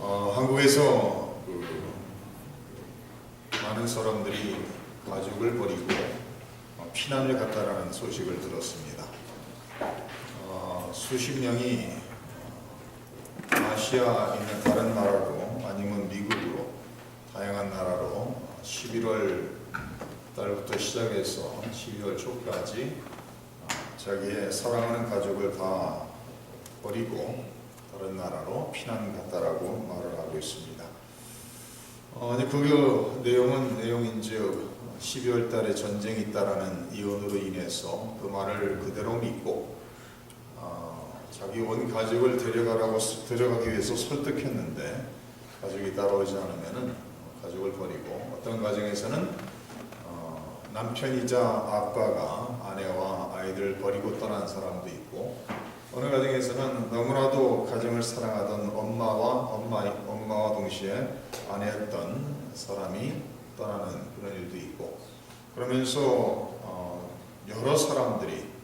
한국에서 많은 사람들이 가족을 버리고 피난을 갔다라는 소식을 들었습니다. 수십 명이 아시아 있는 다른 나라로 아니면 미국으로 다양한 나라로 11월 달부터 시작해서 12월 초까지 자기의 사랑하는 가족을 다 버리고 다른 나라로 피난 갔다라고 말을 하고 있습니다. 그 내용인즉 12월 달에 전쟁이 있다라는 이언으로 인해서 그 말을 그대로 믿고 자기 온 가족을 데려가기 위해서 설득했는데 가족이 따라오지 않으면은 가족을 버리고, 어떤 가정에서는 남편이자 아빠가 아내와 아이들을 버리고 떠난 사람도 있고, 어느 가정에서는 너무나도 가정을 사랑하던 엄마와 동시에 아내였던 사람이 떠나는 그런 일도 있고, 그러면서 여러 사람들이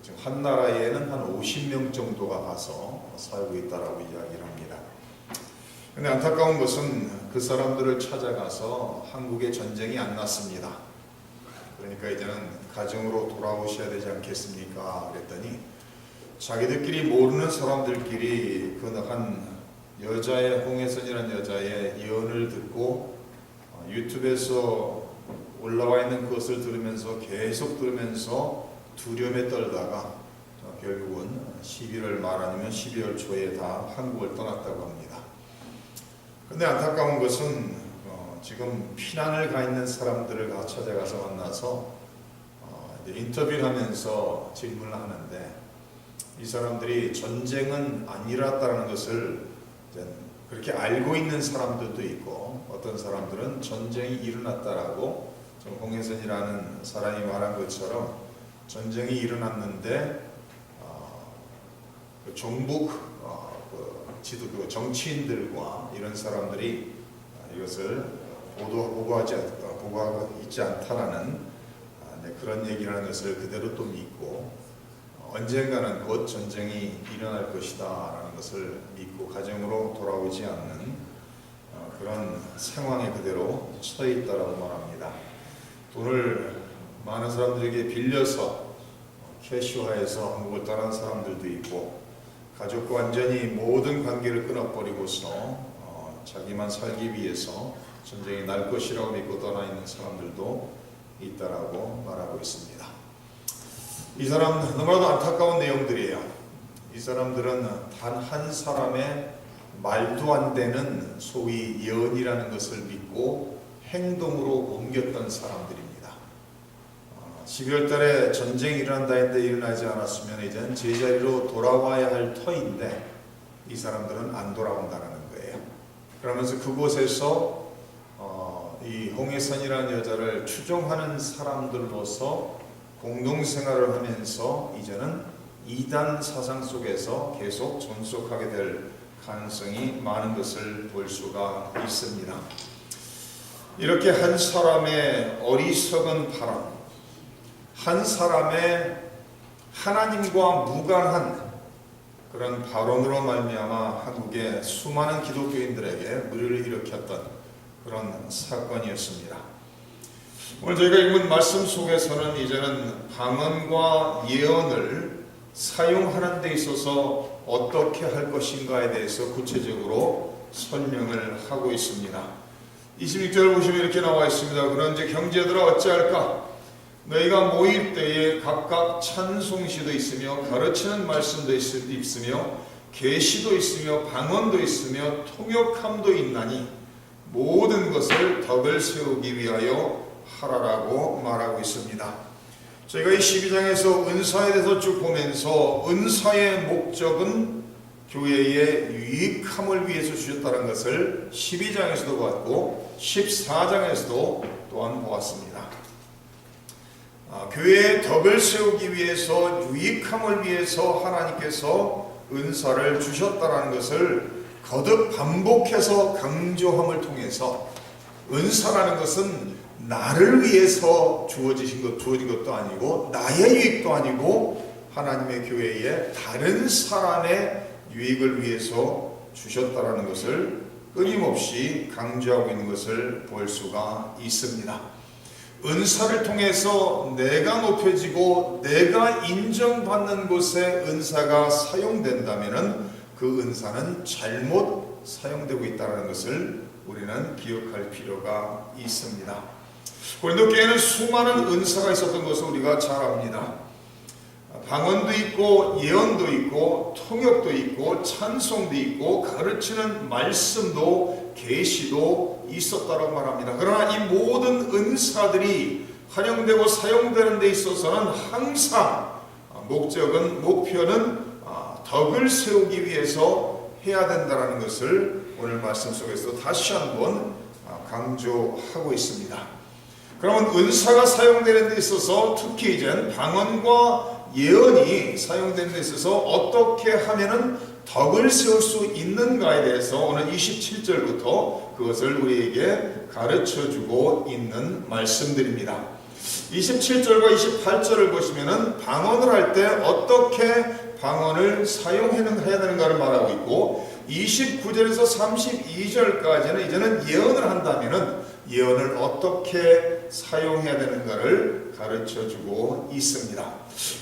지금 한 나라에는 한 50명 정도가 가서 살고 있다라고 이야기를 합니다. 근데 안타까운 것은 그 사람들을 찾아가서 한국에 전쟁이 안 났습니다. 그러니까 이제는 가정으로 돌아오셔야 되지 않겠습니까? 그랬더니 자기들끼리 모르는 사람들끼리 그 한 여자의, 홍혜선이라는 여자의 예언을 듣고 유튜브에서 올라와 있는 그것을 계속 들으면서 두려움에 떨다가 결국은 11월 말 아니면 12월 초에 다 한국을 떠났다고 합니다. 근데 안타까운 것은 지금 피난을 가 있는 사람들을 찾아가서 만나서 인터뷰를 하면서 질문을 하는데, 이 사람들이 전쟁은 안 일어났다는 것을 그렇게 알고 있는 사람들도 있고, 어떤 사람들은 전쟁이 일어났다라고, 홍혜선이라는 사람이 말한 것처럼 전쟁이 일어났는데 종북 정치인들과 이런 사람들이 이것을 보고하고 있지 않다라는 그런 얘기를 하는 것을 그대로 또 믿고, 언젠가는 곧 전쟁이 일어날 것이다 라는 것을 믿고 가정으로 돌아오지 않는 그런 상황에 그대로 처해 있다라고 말합니다. 돈을 많은 사람들에게 빌려서 캐시화해서 한국을 떠난 사람들도 있고, 가족과 완전히 모든 관계를 끊어버리고서 자기만 살기 위해서 전쟁이 날 것이라고 믿고 떠나 있는 사람들도 있다라고 말하고 있습니다. 이 사람 너무나도 안타까운 내용들이에요. 이 사람들은 단 한 사람의 말도 안 되는 소위 예언이라는 것을 믿고 행동으로 옮겼던 사람들입니다. 12월 달에 전쟁이 일어난다 했는데 일어나지 않았으면 이제는 제자리로 돌아와야 할 터인데 이 사람들은 안 돌아온다는 거예요. 그러면서 그곳에서 이 홍혜선이라는 여자를 추종하는 사람들로서 공동생활을 하면서 이제는 이단 사상 속에서 계속 존속하게 될 가능성이 많은 것을 볼 수가 있습니다. 이렇게 한 사람의 어리석은 발언, 한 사람의 하나님과 무관한 그런 발언으로 말미암아 한국의 수많은 기독교인들에게 물의를 일으켰던 그런 사건이었습니다. 오늘 저희가 읽은 말씀 속에서는 이제는 방언과 예언을 사용하는 데 있어서 어떻게 할 것인가에 대해서 구체적으로 설명을 하고 있습니다. 26절 보시면 이렇게 나와 있습니다. 그런즉 형제들아 어찌할까? 너희가 모일 때에 각각 찬송시도 있으며 가르치는 말씀도 있으며 계시도 있으며 방언도 있으며 통역함도 있나니 모든 것을 덕을 세우기 위하여 하라라고 말하고 있습니다. 저희가 이 12장에서 은사에 대해서 쭉 보면서 은사의 목적은 교회의 유익함을 위해서 주셨다는 것을 12장에서도 봤고 14장에서도 또한 보았습니다. 교회의 덕을 세우기 위해서, 유익함을 위해서 하나님께서 은사를 주셨다는 것을 거듭 반복해서 강조함을 통해서, 은사라는 것은 나를 위해서 주어진 것도 아니고 나의 유익도 아니고 하나님의 교회에 다른 사람의 유익을 위해서 주셨다라는 것을 끊임없이 강조하고 있는 것을 볼 수가 있습니다. 은사를 통해서 내가 높여지고 내가 인정받는 곳에 은사가 사용된다면 그 은사는 잘못 사용되고 있다는 것을 우리는 기억할 필요가 있습니다. 고린도 교회에는 수많은 은사가 있었던 것을 우리가 잘 압니다. 방언도 있고 예언도 있고 통역도 있고 찬송도 있고 가르치는 말씀도 계시도 있었다고 말합니다. 그러나 이 모든 은사들이 활용되고 사용되는 데 있어서는 항상 목표는 덕을 세우기 위해서 해야 된다는 것을 오늘 말씀 속에서 다시 한번 강조하고 있습니다. 그러면 은사가 사용되는 데 있어서 특히 이제 방언과 예언이 사용되는 데 있어서 어떻게 하면은 덕을 세울 수 있는가에 대해서 오늘 27절부터 그것을 우리에게 가르쳐주고 있는 말씀들입니다. 27절과 28절을 보시면은 방언을 할 때 어떻게 방언을 사용해야 되는가를 말하고 있고 29절에서 32절까지는 이제는 예언을 한다면은 예언을 어떻게 사용해야 되는가를 가르쳐주고 있습니다.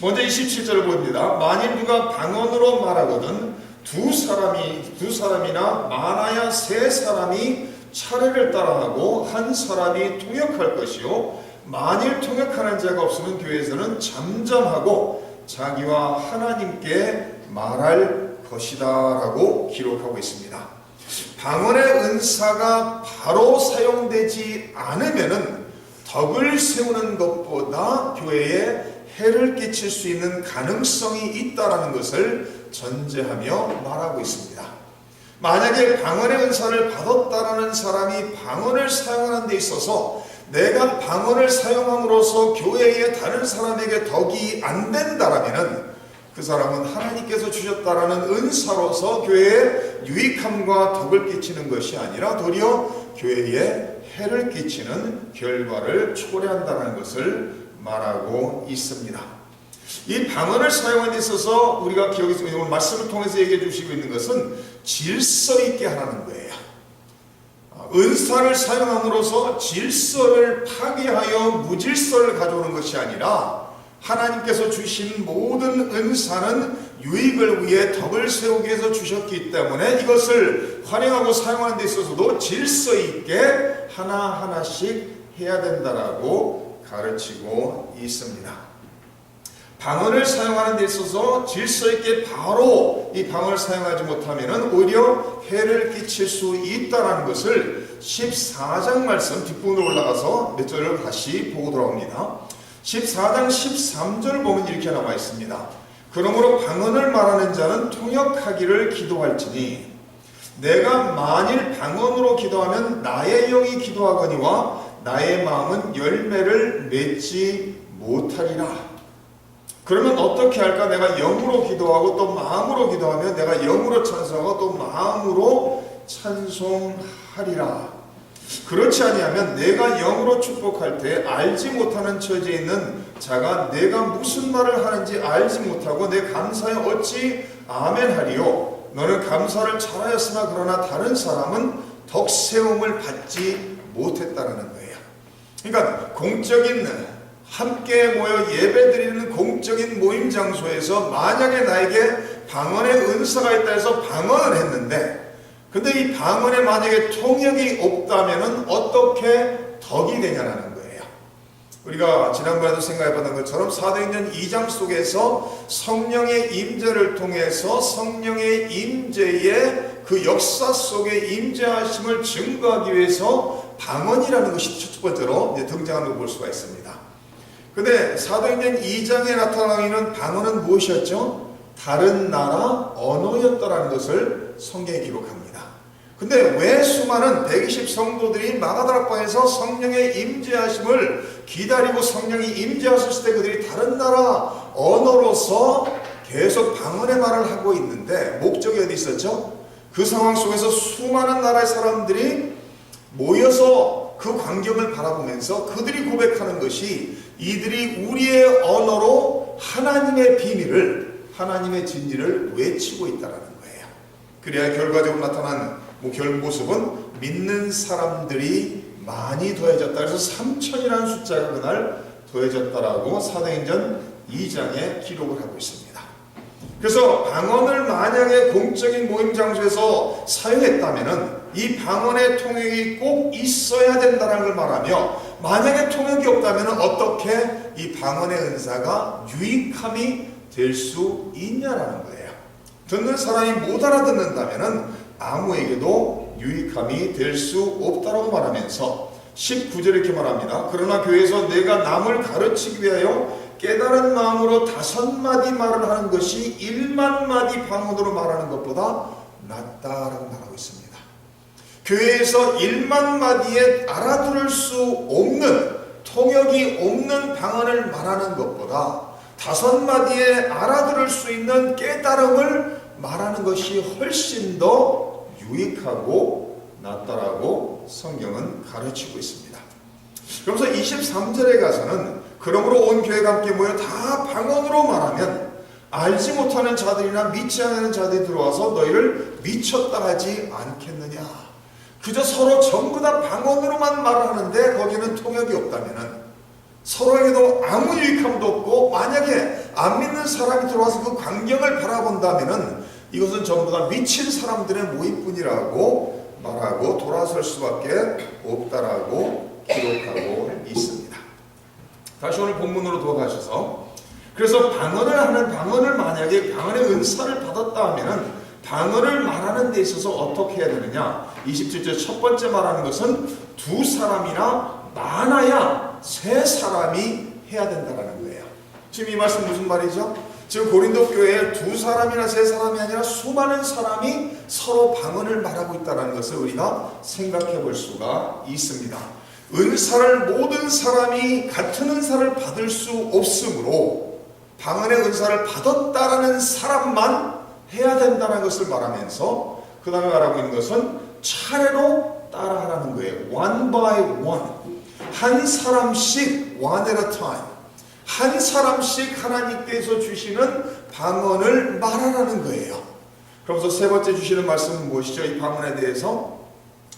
먼저 27절을 봅니다. 만일 누가 방언으로 말하거든 두 사람이나 많아야 세 사람이 차례를 따라하고 한 사람이 통역할 것이요 만일 통역하는 자가 없으면 교회에서는 잠잠하고 자기와 하나님께 말할 것이다 라고 기록하고 있습니다. 방언의 은사가 바로 사용되지 않으면은 덕을 세우는 것보다 교회에 해를 끼칠 수 있는 가능성이 있다라는 것을 전제하며 말하고 있습니다. 만약에 방언의 은사를 받았다라는 사람이 방언을 사용하는 데 있어서 내가 방언을 사용함으로써 교회의 다른 사람에게 덕이 안 된다라면은 그 사람은 하나님께서 주셨다라는 은사로서 교회에 유익함과 덕을 끼치는 것이 아니라 도리어 교회에 해를 끼치는 결과를 초래한다는 것을 말하고 있습니다. 이 방언을 사용하는 데 있어서 우리가 기억해서 오늘 말씀을 통해서 얘기해 주시고 있는 것은 질서 있게 하라는 거예요. 은사를 사용함으로써 질서를 파괴하여 무질서를 가져오는 것이 아니라 하나님께서 주신 모든 은사는 유익을 위해 덕을 세우기 위해서 주셨기 때문에 이것을 활용하고 사용하는 데 있어서도 질서 있게 하나하나씩 해야 된다라고 가르치고 있습니다. 방언을 사용하는 데 있어서 질서 있게 바로 이 방언을 사용하지 못하면 오히려 해를 끼칠 수 있다는 것을 14장 말씀 뒷부분으로 올라가서 몇 절을 다시 보고 돌아옵니다. 14장 13절 보면 이렇게 나와 있습니다. 그러므로 방언을 말하는 자는 통역하기를 기도할지니 내가 만일 방언으로 기도하면 나의 영이 기도하거니와 나의 마음은 열매를 맺지 못하리라. 그러면 어떻게 할까? 내가 영으로 기도하고 또 마음으로 기도하면 내가 영으로 찬송하고 또 마음으로 찬송하리라. 그렇지 아니하면 내가 영으로 축복할 때 알지 못하는 처지에 있는 자가 내가 무슨 말을 하는지 알지 못하고 내 감사에 어찌 아멘하리요. 너는 감사를 잘하였으나 그러나 다른 사람은 덕세움을 받지 못했다는 거예요. 그러니까 공적인 함께 모여 예배드리는 공적인 모임 장소에서 만약에 나에게 방언의 은사가 있다 해서 방언을 했는데 근데 이 방언에 만약에 통역이 없다면 어떻게 덕이 되냐라는 거예요. 우리가 지난번에도 생각해봤던 것처럼 사도행전 2장 속에서 성령의 임재를 통해서 성령의 임재의 그 역사 속의 임재하심을 증거하기 위해서 방언이라는 것이 첫 번째로 등장하는 걸 볼 수가 있습니다. 근데 사도행전 2장에 나타나는 방언은 무엇이었죠? 다른 나라 언어였다라는 것을 성경에 기록합니다. 근데 왜 수많은 120 성도들이 마가다락방에서 성령의 임재하심을 기다리고 성령이 임재하셨을 때 그들이 다른 나라 언어로서 계속 방언의 말을 하고 있는데 목적이 어디 있었죠? 그 상황 속에서 수많은 나라의 사람들이 모여서 그 광경을 바라보면서 그들이 고백하는 것이 이들이 우리의 언어로 하나님의 비밀을 하나님의 진리를 외치고 있다는 거예요. 그래야 결과적으로 나타난 모습은 믿는 사람들이 많이 더해졌다. 그래서 3,000이라는 숫자가 그날 더해졌다라고 사도행전 2장에 기록을 하고 있습니다. 그래서 방언을 만약에 공적인 모임 장소에서 사용했다면 이 방언의 통역이 꼭 있어야 된다는 걸 말하며, 만약에 통역이 없다면 어떻게 이 방언의 은사가 유익함이 될 수 있냐라는 거예요. 듣는 사람이 못 알아듣는다면 아무에게도 유익함이 될 수 없다라고 말하면서 19절에 이렇게 말합니다. 그러나 교회에서 내가 남을 가르치기 위하여 깨달은 마음으로 5마디 말을 하는 것이 1만마디 방언으로 말하는 것보다 낫다라고 말하고 있습니다. 교회에서 1만마디에 알아들을 수 없는, 통역이 없는 방언을 말하는 것보다 5마디에 알아들을 수 있는 깨달음을 말하는 것이 훨씬 더 유익하고 낫다라고 성경은 가르치고 있습니다. 그러면서 23절에 가서는 그러므로 온 교회가 함께 모여 다 방언으로 말하면 알지 못하는 자들이나 믿지 않는 자들이 들어와서 너희를 미쳤다 하지 않겠느냐. 그저 서로 전부 다 방언으로만 말하는데 거기는 통역이 없다면 서로에게도 아무 유익함도 없고, 만약에 안 믿는 사람이 들어와서 그 광경을 바라본다면 이것은 전부 다 미친 사람들의 모임뿐이라고 말하고 돌아설 수밖에 없다라고 기록하고 있습니다. 다시 오늘 본문으로 돌아가셔서, 그래서 방언을 만약에 방언의 은사를 받았다 하면 방언을 말하는 데 있어서 어떻게 해야 되느냐. 27절 첫 번째 말하는 것은 2사람이나 많아야 3사람이 해야 된다는 거예요. 지금 이 말씀 무슨 말이죠? 지금 고린도 교회에 2사람이나 3사람이 아니라 수많은 사람이 서로 방언을 말하고 있다는 것을 우리가 생각해 볼 수가 있습니다. 은사를 모든 사람이 같은 은사를 받을 수 없으므로 방언의 은사를 받았다라는 사람만 해야 된다는 것을 말하면서 그 다음에 말하고 있는 것은 차례로 따라하라는 거예요. One by one. 한 사람씩 one at a time. 한 사람씩 하나님께서 주시는 방언을 말하라는 거예요. 그러면서 세 번째 주시는 말씀은 무엇이죠? 이 방언에 대해서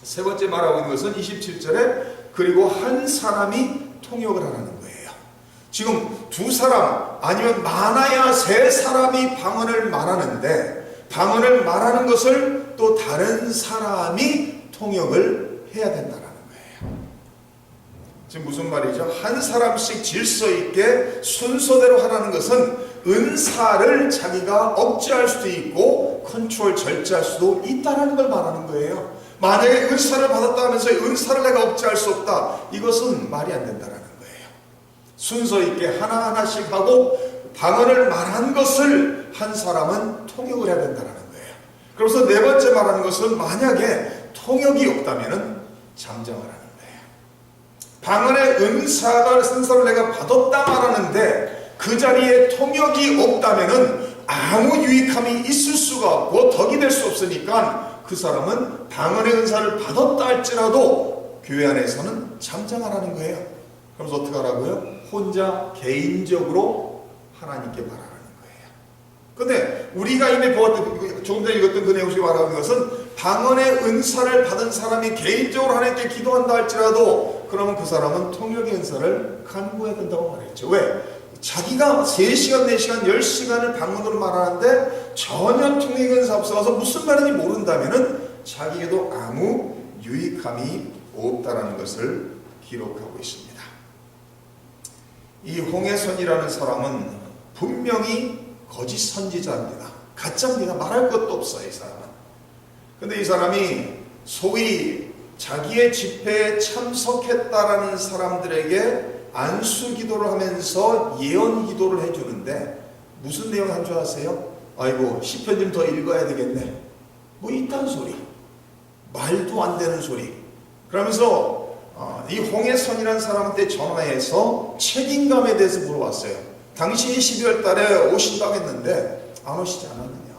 세 번째 말하고 있는 것은 27절에 그리고 한 사람이 통역을 하라는 거예요. 지금 2사람 아니면 많아야 3사람이 방언을 말하는데, 방언을 말하는 것을 또 다른 사람이 통역을 해야 된다는 거예요. 지금 무슨 말이죠? 한 사람씩 질서 있게 순서대로 하라는 것은 은사를 자기가 억제할 수도 있고 컨트롤 절제할 수도 있다는 걸 말하는 거예요. 만약에 은사를 받았다 하면서 은사를 내가 억제할 수 없다, 이것은 말이 안 된다는 거예요. 순서 있게 하나하나씩 하고 방언을 말한 것을 한 사람은 통역을 해야 된다는 거예요. 그래서 네 번째 말하는 것은 만약에 통역이 없다면 잠잠하라는 거예요. 방언의 은사를 내가 받았다 말하는데 그 자리에 통역이 없다면 아무 유익함이 있을 수가 없고 덕이 될 수 없으니까 그 사람은 방언의 은사를 받았다 할지라도 교회 안에서는 잠잠하라는 거예요. 그래서 어떻게 하라고요? 혼자 개인적으로 하나님께 말하라는 거예요. 근데 우리가 이미 보았던, 조금 전에 읽었던 그 내용 중에 말하는 것은 방언의 은사를 받은 사람이 개인적으로 하나님께 기도한다 할지라도 그러면 그 사람은 통역의 은사를 간구해야 된다고 말했죠. 왜? 자기가 3시간, 4시간, 10시간을 방언으로 말하는데 전혀 통역의 은사 없어서 무슨 말인지 모른다면 자기에게도 아무 유익함이 없다는 것을 기록하고 있습니다. 이 홍해선이라는 사람은 분명히 거짓 선지자입니다. 가짜입니다. 말할 것도 없어요, 이 사람은. 근데 이 사람이 소위 자기의 집회에 참석했다라는 사람들에게 안수 기도를 하면서 예언 기도를 해주는데 무슨 내용 한 줄 아세요? 아이고 시편 좀 더 읽어야 되겠네. 뭐 이딴 소리, 말도 안 되는 소리. 그러면서 이 홍해선이라는 사람한테 전화해서 책임감에 대해서 물어봤어요. 당신이 12월 달에 오신다고 했는데 안 오시지 않았느냐.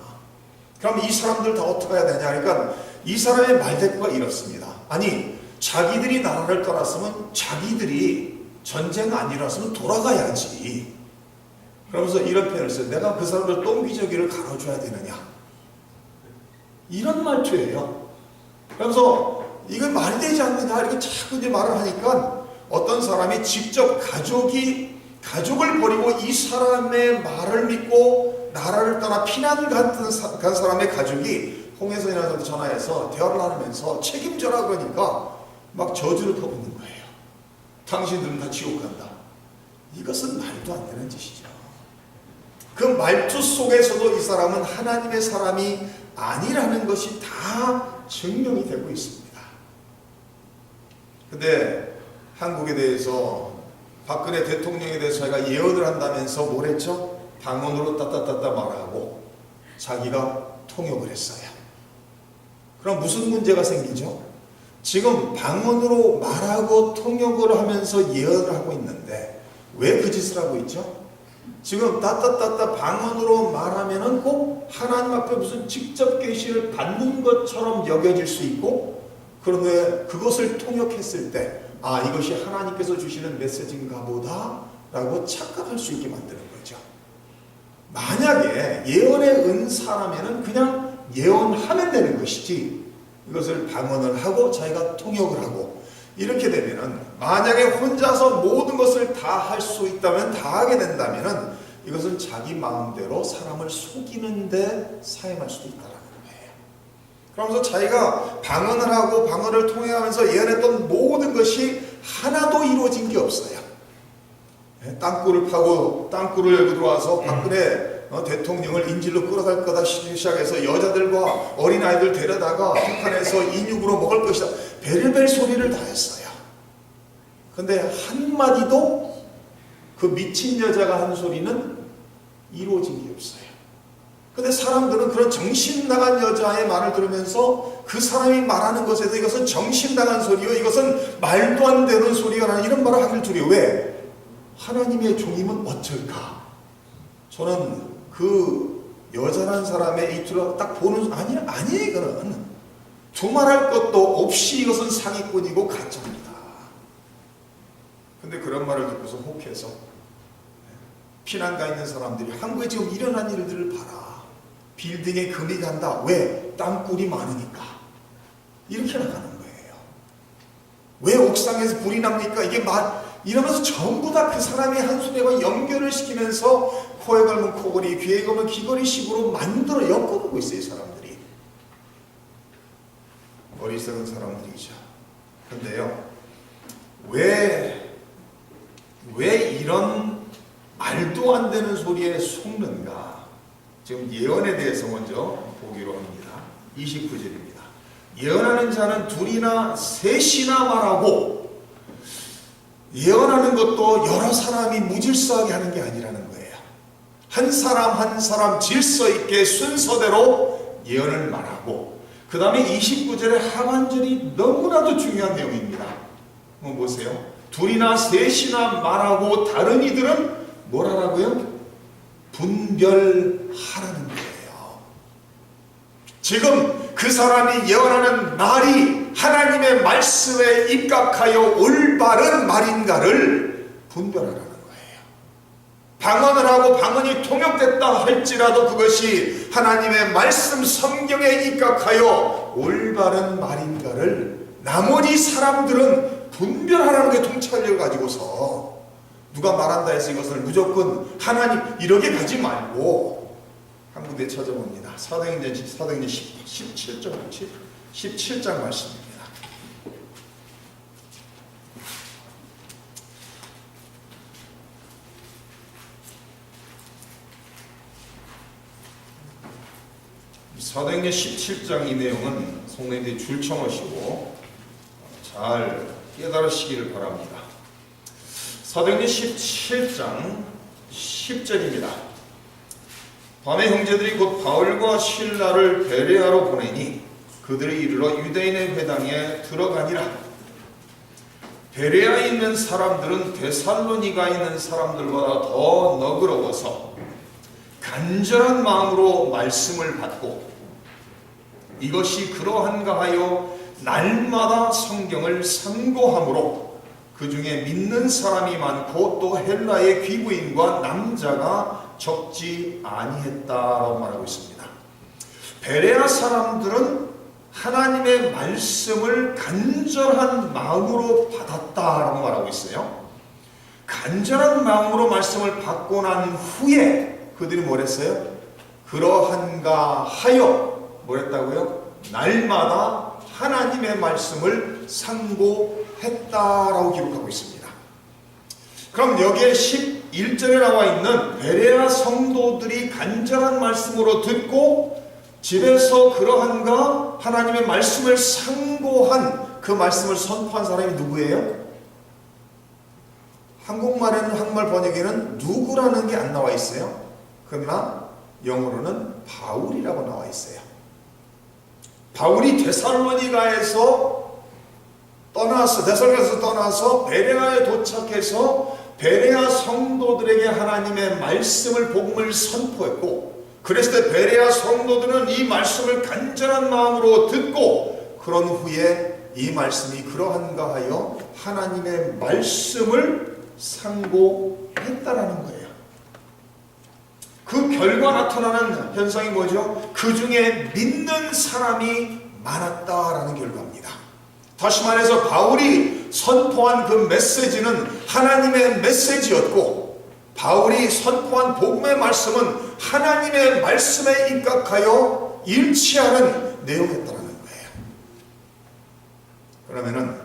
그럼 이 사람들 다 어떻게 해야 되냐. 그러니까 이 사람의 말대꾸가 이렇습니다. 아니 자기들이 나라를 떠났으면 자기들이 전쟁 안 일어났으면 돌아가야지. 그러면서 이런 표현을 써요. 내가 그 사람들 똥기저귀를 갈아줘야 되느냐. 이런 말투예요. 그래서 이건 말이 되지 않느냐 이렇게 자꾸 이제 말을 하니까 어떤 사람이 직접 가족을 버리고 이 사람의 말을 믿고 나라를 떠나 피난 간 사람의 가족이 홍해선이라도 전화해서 대화를 나누면서 책임져라 그러니까 막 저주를 퍼붓는 거예요. 당신들은 다 지옥 간다. 이것은 말도 안 되는 짓이죠. 그 말투 속에서도 이 사람은 하나님의 사람이 아니라는 것이 다 증명이 되고 있습니다. 근데 한국에 대해서 박근혜 대통령에 대해서 자기가 예언을 한다면서 뭘 했죠? 방언으로 따따따따 말하고 자기가 통역을 했어요. 그럼 무슨 문제가 생기죠? 지금 방언으로 말하고 통역을 하면서 예언을 하고 있는데 왜 그 짓을 하고 있죠? 지금 따따따따 방언으로 말하면은 꼭 하나님 앞에 무슨 직접 계시를 받는 것처럼 여겨질 수 있고, 그런데 그것을 통역했을 때 아, 이것이 하나님께서 주시는 메시지인가 보다 라고 착각할 수 있게 만드는 거죠. 만약에 예언의 은사라면은 그냥 예언하면 되는 것이지, 이것을 방언을 하고 자기가 통역을 하고 이렇게 되면은, 만약에 혼자서 모든 것을 다 할 수 있다면, 다 하게 된다면은 이것은 자기 마음대로 사람을 속이는데 사용할 수도 있다라는 거예요. 그러면서 자기가 방언을 하고 방언을 통해가면서 예언했던 모든 것이 하나도 이루어진 게 없어요. 땅굴을 파고 땅굴을 열고 들어와서 박근혜 대통령을 인질로 끌어갈 거다 시작해서 여자들과 어린아이들 데려다가 북한에서 인육으로 먹을 것이다, 베르벨 소리를 다 했어요. 근데 한마디도 그 미친 여자가 한 소리는 이루어진 게 없어요. 근데 사람들은 그런 정신 나간 여자의 말을 들으면서 그 사람이 말하는 것에도 이것은 정신 나간 소리요, 이것은 말도 안 되는 소리가 이런 말을 하길 두려워. 왜? 하나님의 종이면 어쩔까? 저는 그 여자란 사람의 이투를 딱 보는, 아니에요. 이거는 두말할 것도 없이 이것은 사기꾼이고 가짜입니다. 근데 그런 말을 듣고서 혹해서 피난가 있는 사람들이 한국에 지금 일어난 일들을 봐라. 빌딩에 금이 간다. 왜? 땅굴이 많으니까. 이렇게 나가는 거예요. 왜 옥상에서 불이 납니까? 이게 이러면서 전부 다 그 사람의 한숨에만 연결을 시키면서 코에 걸면 코걸이, 귀에 걸면 귀걸이 식으로 만들어 엮어보고 있어요, 사람들이. 어리석은 사람들이죠. 근데요, 왜 이런 말도 안 되는 소리에 속는가? 지금 예언에 대해서 먼저 보기로 합니다. 29절입니다. 예언하는 자는 둘이나 셋이나 말하고, 예언하는 것도 여러 사람이 무질서하게 하는 게 아니라는 거예요. 한 사람 한 사람 질서 있게 순서대로 예언을 말하고, 그 다음에 29절의 하반절이 너무나도 중요한 내용입니다. 한번 보세요. 둘이나 셋이나 말하고 다른 이들은 뭘 하라고요? 분별하라는 거예요. 지금 그 사람이 예언하는 말이 하나님의 말씀에 입각하여 올바른 말인가를 분별하라는 거예요. 방언을 하고 방언이 통역됐다 할지라도 그것이 하나님의 말씀 성경에 입각하여 올바른 말인가를 나머지 사람들은 분별하라는 게 통찰력을 가지고서, 누가 말한다 해서 이것을 무조건 하나님 이렇게 가지 말고 한 군데 찾아봅니다. 사도행전 17장 말씀입니다. 사도행전 17장 이 내용은 성도님들이 줄쳐놓으시고 잘 깨달으시기를 바랍니다. 사도행전 17장 10절입니다. 밤에 형제들이 곧 바울과 실라를 베레아로 보내니 그들이 이르러 유대인의 회당에 들어가니라. 베레아에 있는 사람들은 데살로니가에 있는 사람들보다 더 너그러워서 간절한 마음으로 말씀을 받고, 이것이 그러한가 하여 날마다 성경을 상고함으로 그 중에 믿는 사람이 많고 또 헬라의 귀부인과 남자가 적지 아니했다라고 말하고 있습니다. 베레아 사람들은 하나님의 말씀을 간절한 마음으로 받았다라고 말하고 있어요. 간절한 마음으로 말씀을 받고 난 후에 그들이 뭐랬어요? 그러한가 하여 뭐랬다고요? 날마다 하나님의 말씀을 상고했다라고 기록하고 있습니다. 그럼 여기에 11절에 나와 있는 베레아 성도들이 간절한 말씀으로 듣고 집에서 그러한가 하나님의 말씀을 상고한 그 말씀을 선포한 사람이 누구예요? 한국말 번역에는 누구라는 게 안 나와 있어요. 그러나 영어로는 바울이라고 나와 있어요. 바울이 데살로니가에서 떠나서 베레아에 도착해서 베레아 성도들에게 하나님의 말씀을 복음을 선포했고, 그랬을 때 베레아 성도들은 이 말씀을 간절한 마음으로 듣고 그런 후에 이 말씀이 그러한가 하여 하나님의 말씀을 상고했다라는 거예요. 그 결과 나타나는 현상이 뭐죠? 그 중에 믿는 사람이 많았다라는 결과입니다. 다시 말해서 바울이 선포한 그 메시지는 하나님의 메시지였고, 바울이 선포한 복음의 말씀은 하나님의 말씀에 입각하여 일치하는 내용이었다는 거예요. 그러면은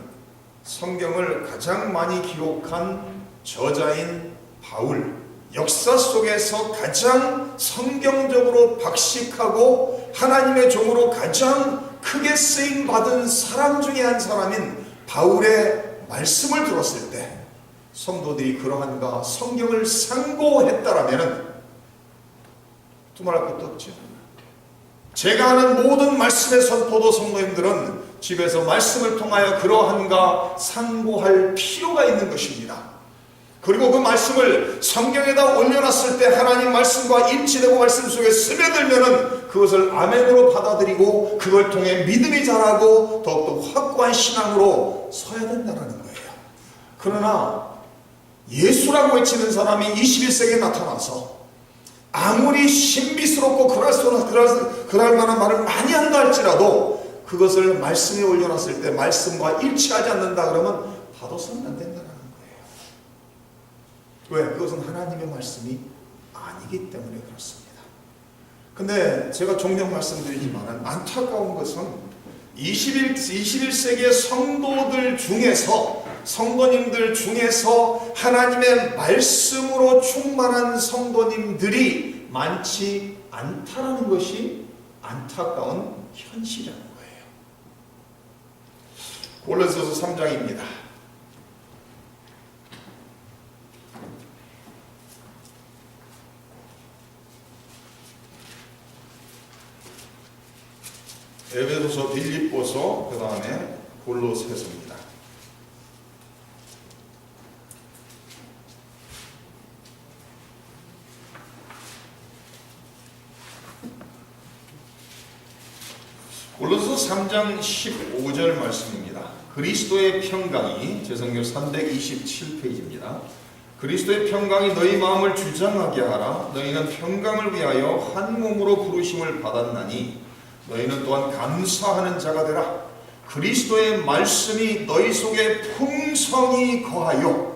성경을 가장 많이 기록한 저자인 바울, 역사 속에서 가장 성경적으로 박식하고 하나님의 종으로 가장 크게 쓰임받은 사람 중에 한 사람인 바울의 말씀을 들었을 때 성도들이 그러한가 성경을 상고했다라면 두말할 것도 없죠. 제가 하는 모든 말씀의 선포도 성도님들은 집에서 말씀을 통하여 그러한가 상고할 필요가 있는 것입니다. 그리고 그 말씀을 성경에다 올려놨을 때 하나님 말씀과 일치되고 말씀 속에 스며들면은 그것을 아멘으로 받아들이고 그걸 통해 믿음이 자라고 더욱더 확고한 신앙으로 서야 된다는 거예요. 그러나 예수라고 외치는 사람이 21세기에 나타나서 아무리 신비스럽고 그럴 만한 말을 많이 한다 할지라도 그것을 말씀에 올려놨을 때 말씀과 일치하지 않는다 그러면 받아서는 안 된다는 거예요. 왜? 그것은 하나님의 말씀이 아니기 때문에 그렇습니다. 근데 제가 종종 말씀드리지만 안타까운 것은 21세기의 성도들 중에서, 성도님들 중에서 하나님의 말씀으로 충만한 성도님들이 많지 않다라는 것이 안타까운 현실이라는 거예요. 골로새서 3장입니다. 에베소서, 빌립보서, 그 다음에 골로새서입니다. 골로새서 3장 15절 말씀입니다. 그리스도의 평강이, 제성경 327페이지입니다. 그리스도의 평강이 너희 마음을 주장하게 하라. 너희는 평강을 위하여 한 몸으로 부르심을 받았나니 너희는 또한 감사하는 자가 되라. 그리스도의 말씀이 너희 속에 풍성히 거하여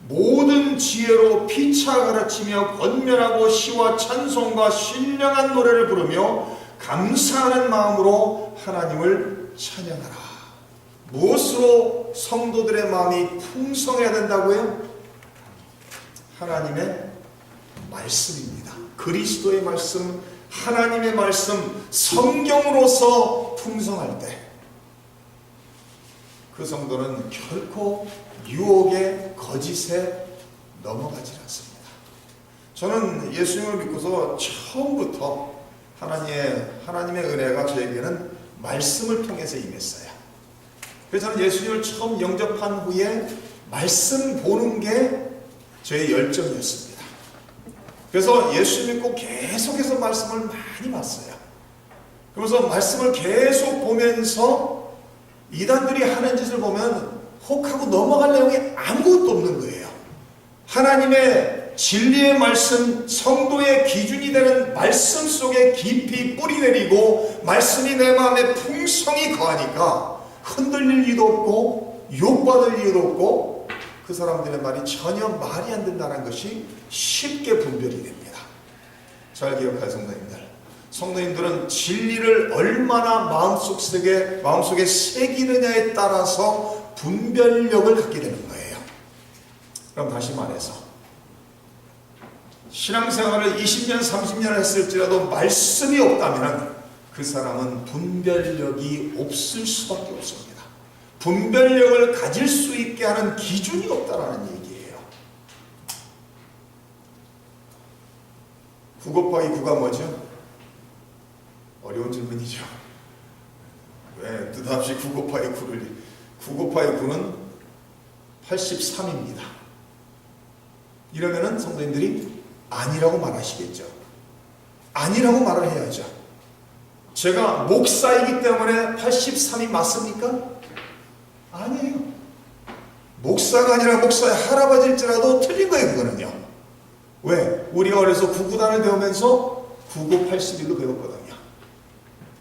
모든 지혜로 피차 가르치며 권면하고 시와 찬송과 신령한 노래를 부르며 감사하는 마음으로 하나님을 찬양하라. 무엇으로 성도들의 마음이 풍성해야 된다고요? 하나님의 말씀입니다. 그리스도의 말씀, 하나님의 말씀, 성경으로서 풍성할 때 그 성도는 결코 유혹에, 거짓에 넘어가지 않습니다. 저는 예수님을 믿고서 처음부터 하나님의 은혜가 저에게는 말씀을 통해서 임했어요. 그래서 저는 예수님을 처음 영접한 후에 말씀 보는 게 저의 열정이었습니다. 그래서 예수 믿고 계속해서 말씀을 많이 봤어요. 그러면서 말씀을 계속 보면서 이단들이 하는 짓을 보면 혹하고 넘어갈 내용이 아무것도 없는 거예요. 하나님의 진리의 말씀, 성도의 기준이 되는 말씀 속에 깊이 뿌리 내리고 말씀이 내 마음에 풍성히 거하니까 흔들릴 일도 없고 욕받을 일도 없고 그 사람들의 말이 전혀 말이 안 된다는 것이 쉽게 분별이 됩니다. 잘 기억할 성도님들, 성도님들은 진리를 얼마나 마음속에 새기느냐에 따라서 분별력을 갖게 되는 거예요. 그럼 다시 말해서 신앙생활을 20년, 30년 했을지라도 말씀이 없다면 그 사람은 분별력이 없을 수밖에 없습니다. 분별력을 가질 수 있게 하는 기준이 없다라는 얘기예요. 9 곱하기 9가 뭐죠? 어려운 질문이죠. 왜 느닷없이 9 곱하기 9를 9 곱하기 9는 83입니다. 이러면은 성도님들이 아니라고 말하시겠죠. 아니라고 말을 해야죠. 제가 목사이기 때문에 83이 맞습니까? 아니에요. 목사가 아니라 목사의 할아버지일지라도 틀린 거예요. 그거는요. 왜? 우리 어려서 구구단을 배우면서 9고 81로 배웠거든요.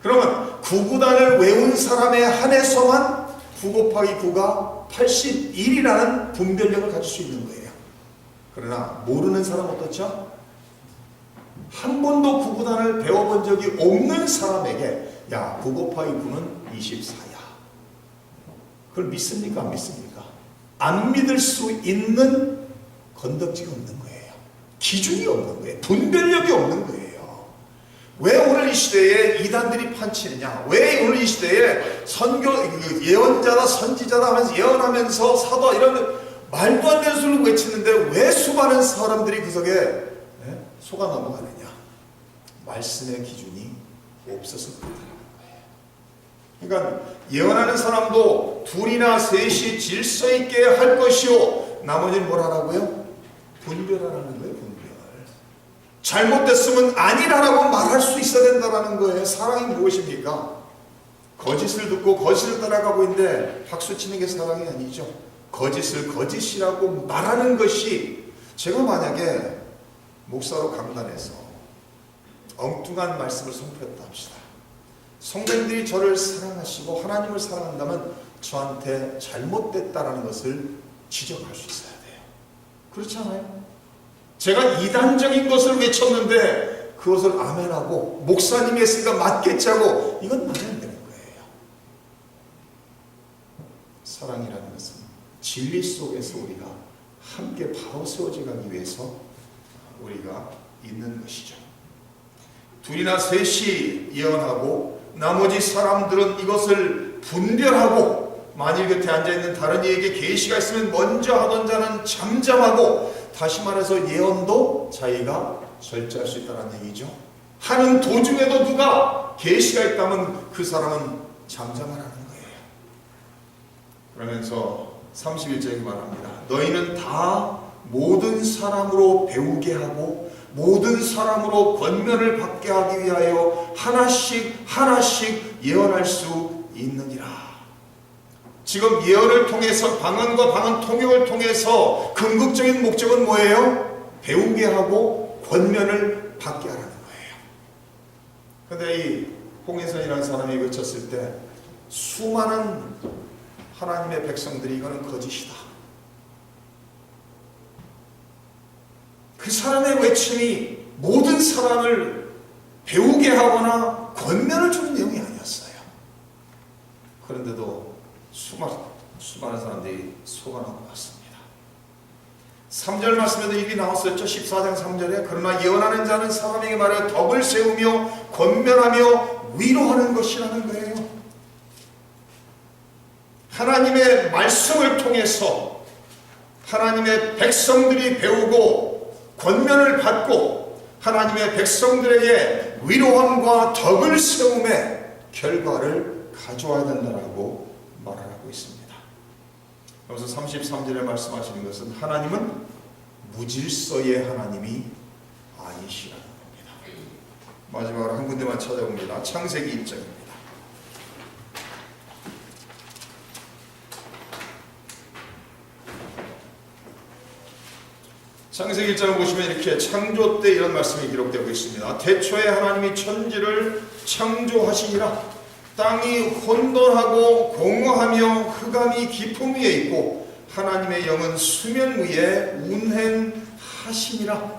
그러면 구구단을 외운 사람에 한해서만 9 곱하기 9가 81이라는 분별력을 가질 수 있는 거예요. 그러나 모르는 사람 어떻죠? 한 번도 구구단을 배워본 적이 없는 사람에게 야, 9 곱하기 9는 24야. 그걸 믿습니까? 안 믿습니까? 안 믿을 수 있는 건덕지가 없는 거예요. 기준이 없는 거예요. 분별력이 없는 거예요. 왜 오늘 이 시대에 이단들이 판치느냐? 왜 오늘 이 시대에 예언자다 선지자다 하면서 예언하면서 사도 이런 말도 안 되는 소리를 외치는데 왜 수많은 사람들이 그 속에 속아 넘어가느냐? 말씀의 기준이 없어서 그렇다는 거예요. 그러니까 예언하는 사람도 둘이나 셋이 질서 있게 할 것이요, 나머지는 뭘 하라고요? 분별하라는 거예요. 분별. 잘못됐으면 아니라고 말할 수 있어야 된다는 거예요. 사랑이 무엇입니까? 거짓을 듣고 거짓을 따라가고 있는데 박수 치는 게 사랑이 아니죠. 거짓을 거짓이라고 말하는 것이, 제가 만약에 목사로 강단해서 엉뚱한 말씀을 선포했다 합시다. 성도님들이 저를 사랑하시고 하나님을 사랑한다면 저한테 잘못됐다라는 것을 지적할 수 있어야 돼요. 그렇지 않아요? 제가 이단적인 것을 외쳤는데 그것을 아멘하고 목사님이 했으니까 맞겠지 하고, 이건 말이 안 되는 거예요. 사랑이라는 것은 진리 속에서 우리가 함께 바로 세워져 가기 위해서 우리가 있는 것이죠. 둘이나 셋이 예언하고 나머지 사람들은 이것을 분별하고, 만일 곁에 앉아있는 다른 이에게 계시가 있으면 먼저 하던 자는 잠잠하고, 다시 말해서 예언도 자기가 절제할 수 있다는 얘기죠. 하는 도중에도 누가 계시가 있다면 그 사람은 잠잠하라는 거예요. 그러면서 31절에 말합니다. 너희는 다 모든 사람으로 배우게 하고 모든 사람으로 권면을 받게 하기 위하여 하나씩 하나씩 예언할 수 있느니라. 지금 예언을 통해서, 방언과 방언 통역을 통해서 궁극적인 목적은 뭐예요? 배우게 하고 권면을 받게 하라는 거예요. 그런데 이 홍해선이라는 사람이 외쳤을 때 수많은 하나님의 백성들이 이거는 거짓이다, 그 사람의 외침이 모든 사람을 배우게 하거나 권면을 주는 내용이 아니었어요. 그런데도 수많은 사람들이 속아나고 왔습니다. 3절 말씀에도 이미 나왔었죠. 14장 3절에 그러나 예언하는 자는 사람에게 말하여 덕을 세우며 권면하며 위로하는 것이라는 거예요. 하나님의 말씀을 통해서 하나님의 백성들이 배우고 권면을 받고 하나님의 백성들에게 위로함과 덕을 세움의 결과를 가져와야 된다라고 말을 하고 있습니다. 그래서 33절에 말씀하시는 것은 하나님은 무질서의 하나님이 아니시라는 겁니다. 마지막으로 한 군데만 찾아봅니다. 창세기 1장입니다. 창세기 1장을 보시면 이렇게 창조 때 이런 말씀이 기록되고 있습니다. 태초에 하나님이 천지를 창조하시니라. 땅이 혼돈하고 공허하며 흑암이 깊음 위에 있고 하나님의 영은 수면 위에 운행하시니라.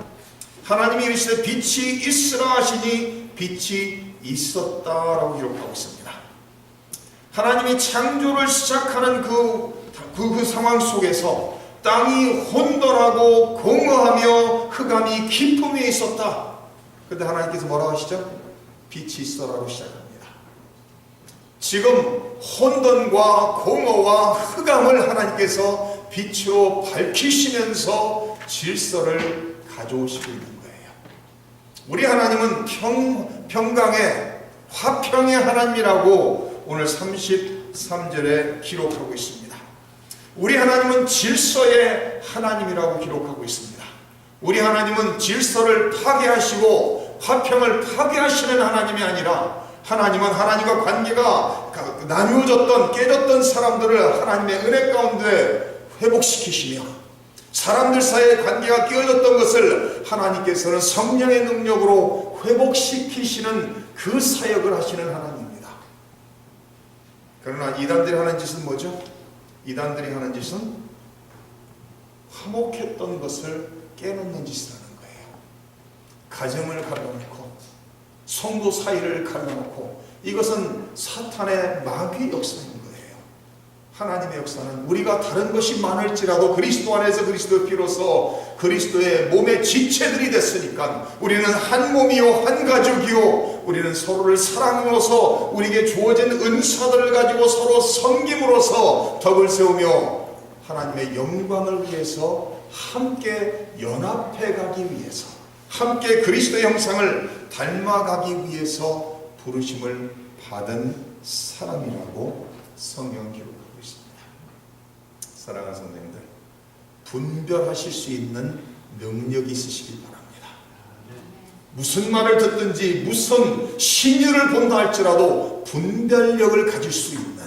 하나님이 이르시되 빛이 있으라 하시니 빛이 있었다라고 기록하고 있습니다. 하나님이 창조를 시작하는 그 상황 속에서 땅이 혼돈하고 공허하며 흑암이 깊음 위에 있었다. 그런데 하나님께서 뭐라고 하시죠? 빛이 있어라고 시작합니다. 지금 혼돈과 공허와 흑암을 하나님께서 빛으로 밝히시면서 질서를 가져오시고 있는 거예요. 우리 하나님은 평강의 화평의 하나님이라고 오늘 33절에 기록하고 있습니다. 우리 하나님은 질서의 하나님이라고 기록하고 있습니다. 우리 하나님은 질서를 파괴하시고 화평을 파괴하시는 하나님이 아니라 하나님은 하나님과 관계가 나누어졌던 깨졌던 사람들을 하나님의 은혜 가운데 회복시키시며 사람들 사이의 관계가 깨어졌던 것을 하나님께서는 성령의 능력으로 회복시키시는 그 사역을 하시는 하나님입니다. 그러나 이단들이 하는 짓은 뭐죠? 이단들이 하는 짓은 화목했던 것을 깨놓는 짓을 하는 거예요. 가정을 갈라놓고 성도 사이를 갈라놓고 이것은 사탄의 마귀의 역사인 거예요. 하나님의 역사는 우리가 다른 것이 많을지라도 그리스도 안에서 그리스도의 피로서 그리스도의 몸의 지체들이 됐으니까 우리는 한 몸이요 한 가족이요 우리는 서로를 사랑으로서 우리에게 주어진 은사들을 가지고 서로 섬김으로써 덕을 세우며 하나님의 영광을 위해서 함께 연합해 가기 위해서 함께 그리스도의 형상을 닮아가기 위해서 부르심을 받은 사람이라고 성경은 기록하고 있습니다. 사랑하는 성도님들, 분별하실 수 있는 능력이 있으시기 바랍니다. 무슨 말을 듣든지 무슨 신유를 본다 할지라도 분별력을 가질 수 있는,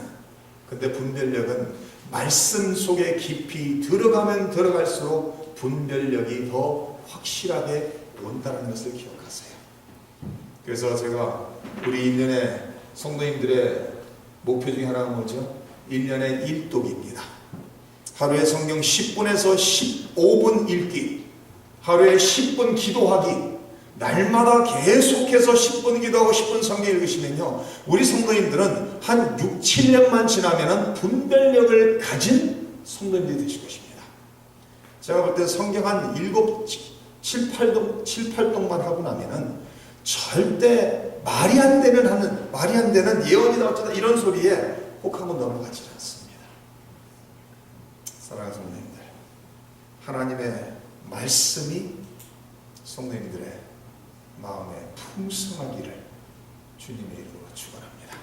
근데 분별력은 말씀 속에 깊이 들어가면 들어갈수록 분별력이 더 확실하게 온다는 것을 기억하세요. 그래서 제가 우리 1년의 성도님들의 목표 중에 하나가 뭐죠? 1년의 일독입니다. 하루에 성경 10분에서 15분 읽기, 하루에 10분 기도하기, 날마다 계속해서 10분 기도하고 10분 성경 읽으시면요, 우리 성도님들은 한 6, 7년만 지나면 분별력을 가진 성도님들이 되실 것입니다. 제가 볼 때 성경 한 7, 8동만 하고 나면은 절대 말이 안 되는 예언이다 어쩌다 이런 소리에 혹하고 넘어가지 않습니다. 사랑하는 성도님들, 하나님의 말씀이 성도님들의 마음에 풍성하기를 주님의 이름으로 축원합니다.